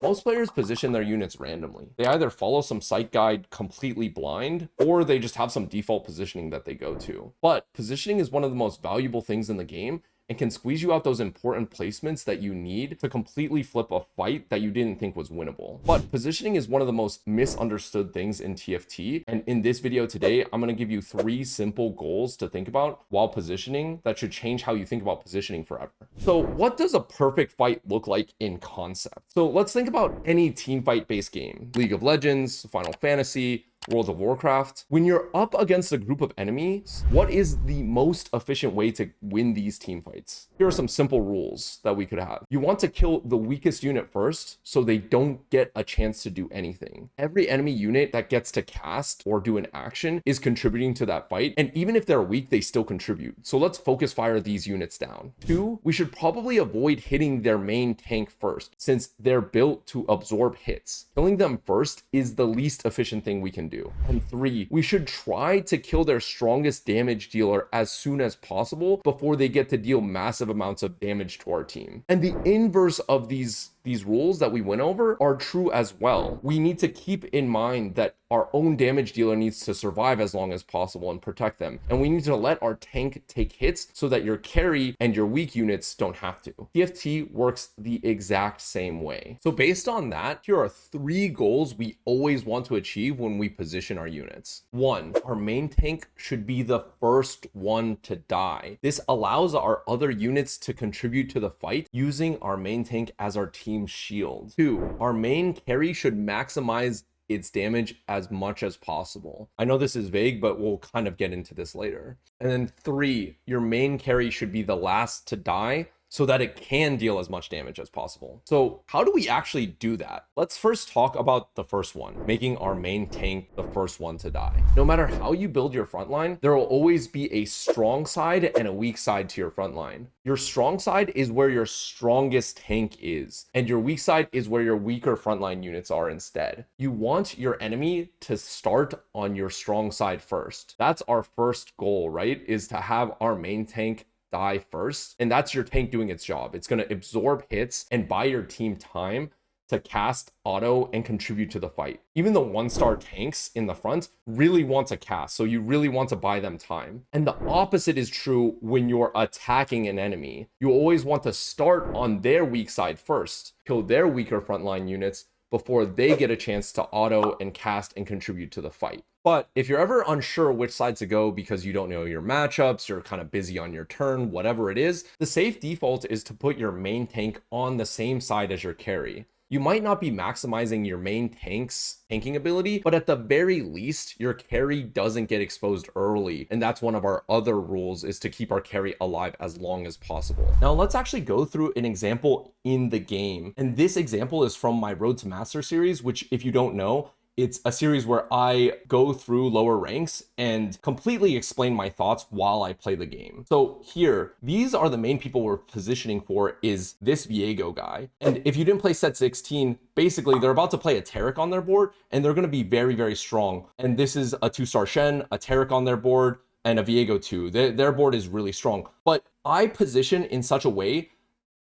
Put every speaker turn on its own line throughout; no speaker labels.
Most players position their units randomly. They either follow some site guide completely blind, or they just have some default positioning that they go to. But positioning is one of the most valuable things in the game and can squeeze you out those important placements that you need to completely flip a fight that you didn't think was winnable. But positioning is one of the most misunderstood things in TFT. And in this video today, I'm going to give you 3 simple goals to think about while positioning that should change how you think about positioning forever. So what does a perfect fight look like in concept? So let's think about any team fight based game, League of Legends, Final Fantasy, World of Warcraft. When you're up against a group of enemies, what is the most efficient way to win these team fights? Here are some simple rules that we could have. You want to kill the weakest unit first so they don't get a chance to do anything. Every enemy unit that gets to cast or do an action is contributing to that fight, and even if they're weak, they still contribute. So let's focus fire these units down. 2, we should probably avoid hitting their main tank first, since they're built to absorb hits. Killing them first is the least efficient thing we can do. And 3, we should try to kill their strongest damage dealer as soon as possible before they get to deal massive amounts of damage to our team. And the inverse of these rules that we went over are true as well. We need to keep in mind that our own damage dealer needs to survive as long as possible and protect them. And we need to let our tank take hits so that your carry and your weak units don't have to. TFT works the exact same way. So based on that, here are 3 goals we always want to achieve when we position our units. 1, our main tank should be the first one to die. This allows our other units to contribute to the fight using our main tank as our team shield. 2, our main carry should maximize its damage as much as possible. I know this is vague, but we'll kind of get into this later. And then 3, your main carry should be the last to die so that it can deal as much damage as possible. So how do we actually do that? Let's first talk about the first one, making our main tank the first one to die. No matter how you build your front line, there will always be a strong side and a weak side to your front line. Your strong side is where your strongest tank is, and your weak side is where your weaker frontline units are instead. You want your enemy to start on your strong side first. That's our first goal, right? Is to have our main tank die first, and that's your tank doing its job. It's going to absorb hits and buy your team time to cast, auto, and contribute to the fight. Even the 1-star tanks in the front really want to cast, so you really want to buy them time. And the opposite is true when you're attacking an enemy. You always want to start on their weak side first, kill their weaker frontline units before they get a chance to auto and cast and contribute to the fight. But if you're ever unsure which side to go because you don't know your matchups, you're kind of busy on your turn, whatever it is, the safe default is to put your main tank on the same side as your carry. You might not be maximizing your main tank's tanking ability, but at the very least, your carry doesn't get exposed early. And that's one of our other rules, is to keep our carry alive as long as possible. Now let's actually go through an example in the game. And this example is from my Road to Master series, which, if you don't know, it's a series where I go through lower ranks and completely explain my thoughts while I play the game. So here, these are the main people we're positioning for, is this Viego guy. And if you didn't play set 16, basically they're about to play a Taric on their board, and they're going to be very, very strong. And this is a 2-star Shen, a Taric on their board, and a Viego 2. Their board is really strong. But I position in such a way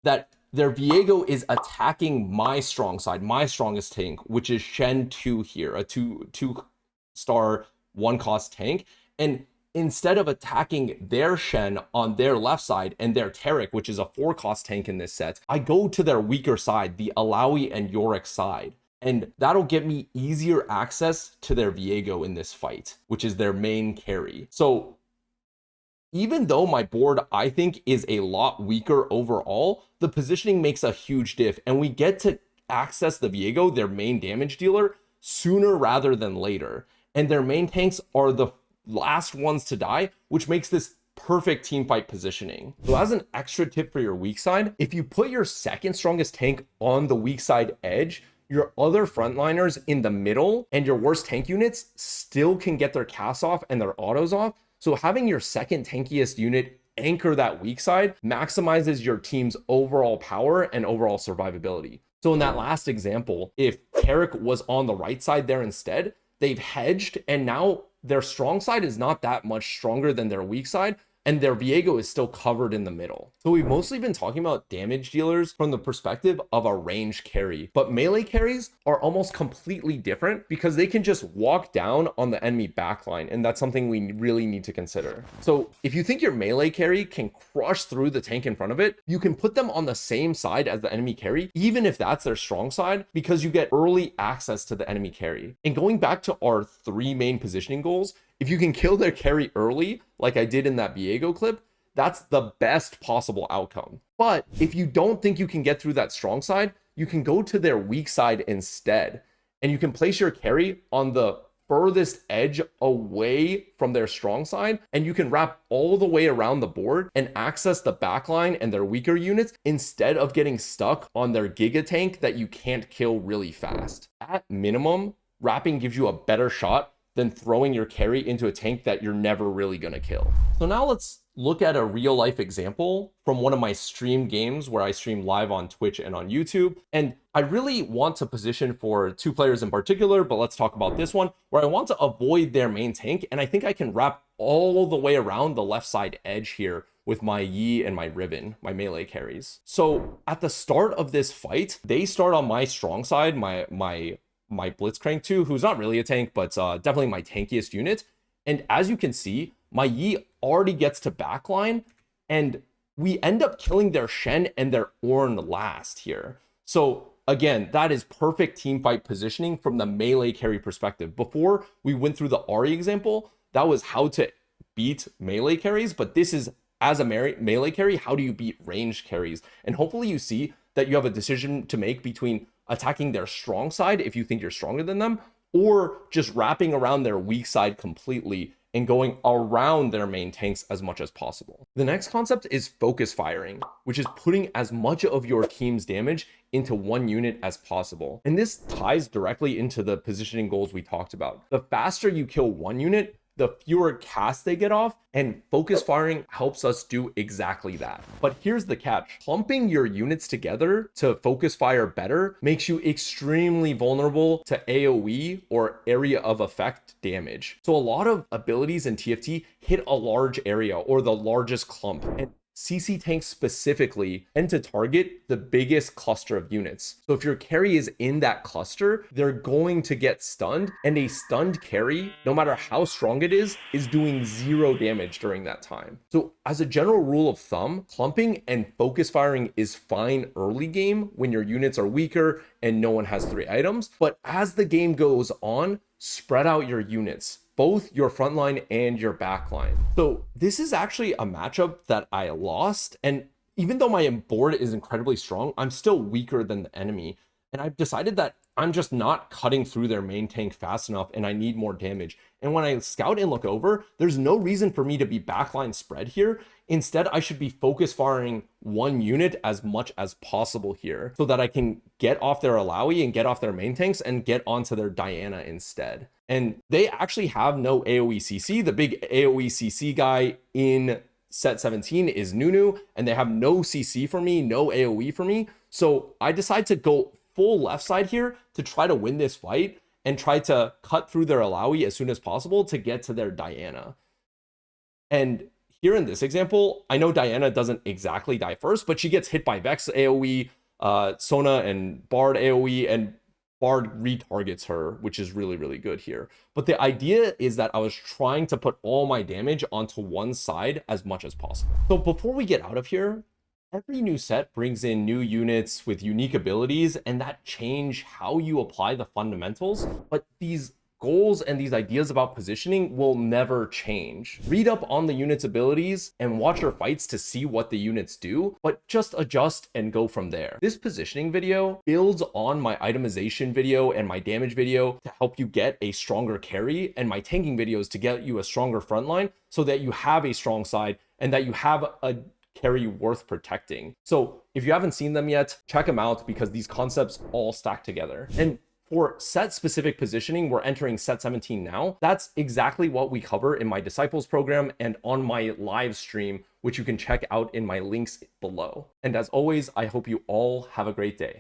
that their Viego is attacking my strong side, my strongest tank, which is Shen 2 here, a 2-star 1-cost tank. And instead of attacking their Shen on their left side and their Taric, which is a 4-cost tank in this set, I go to their weaker side, the Alawi and Yorick side. And that'll get me easier access to their Viego in this fight, which is their main carry. So even though my board, I think, is a lot weaker overall, the positioning makes a huge diff, and we get to access the Viego, their main damage dealer, sooner rather than later. And their main tanks are the last ones to die, which makes this perfect team fight positioning. So as an extra tip for your weak side, if you put your second strongest tank on the weak side edge, your other frontliners in the middle and your worst tank units still can get their casts off and their autos off. So having your second tankiest unit anchor that weak side maximizes your team's overall power and overall survivability. So in that last example, if Taric was on the right side there instead, they've hedged, and now their strong side is not that much stronger than their weak side, and their Viego is still covered in the middle. So we've mostly been talking about damage dealers from the perspective of a range carry, but melee carries are almost completely different because they can just walk down on the enemy backline, and that's something we really need to consider. So if you think your melee carry can crush through the tank in front of it, you can put them on the same side as the enemy carry, even if that's their strong side, because you get early access to the enemy carry. And going back to our 3 main positioning goals, if you can kill their carry early, like I did in that Viego clip, that's the best possible outcome. But if you don't think you can get through that strong side, you can go to their weak side instead. And you can place your carry on the furthest edge away from their strong side, and you can wrap all the way around the board and access the backline and their weaker units instead of getting stuck on their giga tank that you can't kill really fast. At minimum, wrapping gives you a better shot than throwing your carry into a tank that you're never really gonna kill. So now let's look at a real life example from one of my stream games where I stream live on Twitch and on YouTube. And I really want to position for 2 players in particular, but let's talk about this one where I want to avoid their main tank. And I think I can wrap all the way around the left side edge here with my Yi and my Riven, my melee carries. So at the start of this fight, they start on my strong side, my Blitzcrank 2, who's not really a tank, but definitely my tankiest unit. And as you can see, my Yi already gets to backline, and we end up killing their Shen and their Ornn last here. So again, that is perfect team fight positioning from the melee carry perspective. Before we went through the Ahri example, that was how to beat melee carries, but this is, as a melee carry, how do you beat range carries? And hopefully you see that you have a decision to make between attacking their strong side if you think you're stronger than them, or just wrapping around their weak side completely and going around their main tanks as much as possible. The next concept is focus firing, which is putting as much of your team's damage into one unit as possible. And this ties directly into the positioning goals we talked about. The faster you kill one unit, the fewer casts they get off, and focus firing helps us do exactly that. But here's the catch. Clumping your units together to focus fire better makes you extremely vulnerable to AoE or area of effect damage. So a lot of abilities in TFT hit a large area or the largest clump, and CC tanks specifically tend to target the biggest cluster of units. So if your carry is in that cluster, they're going to get stunned, and a stunned carry, no matter how strong it is doing 0 damage during that time. So as a general rule of thumb, clumping and focus firing is fine early game when your units are weaker and no one has 3 items. But as the game goes on, spread out your units, both your front line and your back line. So this is actually a matchup that I lost. And even though my board is incredibly strong, I'm still weaker than the enemy. And I've decided that I'm just not cutting through their main tank fast enough, and I need more damage. And when I scout and look over, there's no reason for me to be backline spread here. Instead, I should be focus firing one unit as much as possible here so that I can get off their Alawi and get off their main tanks and get onto their Diana instead. And they actually have no AoE CC. The big AoE CC guy in set 17 is Nunu, and they have no CC for me, no AoE for me. So I decide to go full left side here to try to win this fight and try to cut through their Alawi as soon as possible to get to their Diana. And here in this example, I know Diana doesn't exactly die first, but she gets hit by Vex AoE, Sona and Bard AoE, and Bard retargets her, which is really, really good here. But the idea is that I was trying to put all my damage onto one side as much as possible. So before we get out of here, every new set brings in new units with unique abilities, and that change how you apply the fundamentals. But these goals and these ideas about positioning will never change. Read up on the unit's abilities and watch your fights to see what the units do, but just adjust and go from there. This positioning video builds on my itemization video and my damage video to help you get a stronger carry, and my tanking videos to get you a stronger front line so that you have a strong side and that you have a carry worth protecting. So if you haven't seen them yet, check them out because these concepts all stack together. And for set specific positioning, we're entering set 17 now. That's exactly what we cover in my Disciples program and on my live stream, which you can check out in my links below. And as always, I hope you all have a great day.